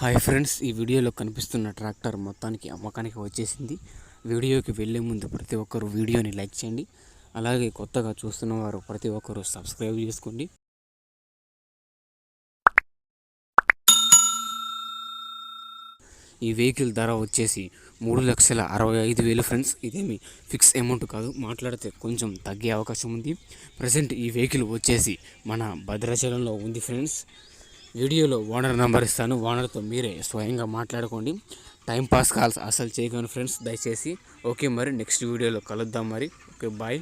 Hi friends, ఈ వీడియోలో కనిపిస్తున్న ట్రాక్టర్ మొత్తానికి అమ్మకానికి వచ్చేసింది. వీడియోకి వెళ్ళే ముందు ప్రతి ఒక్కరు వీడియోని లైక్ చేయండి. అలాగే కొత్తగా చూస్తున్న వారు ప్రతి ఒక్కరు సబ్స్క్రైబ్ చేసుకోండి. ఈ వెహికల్ ధర వచ్చేసి 3,65,000 ఫ్రెండ్స్. ఇదేమి ఫిక్స్ అమౌంట్ కాదు, మాట్లాడితే కొంచెం తగ్గే అవకాశం ఉంది. ప్రజెంట్ ఈ వెహికల్ వచ్చేసి మన భద్రాచలంలో ఉంది ఫ్రెండ్స్. వీడియోలో ఓనర్ నెంబర్ ఇస్తాను, ఓనర్తో మీరే స్వయంగా మాట్లాడుకోండి. టైంపాస్ కాల్స్ అసలు చేయకండి ఫ్రెండ్స్ దయచేసి. ఓకే, మరి నెక్స్ట్ వీడియోలో కలుద్దాం. మరి ఓకే, బాయ్.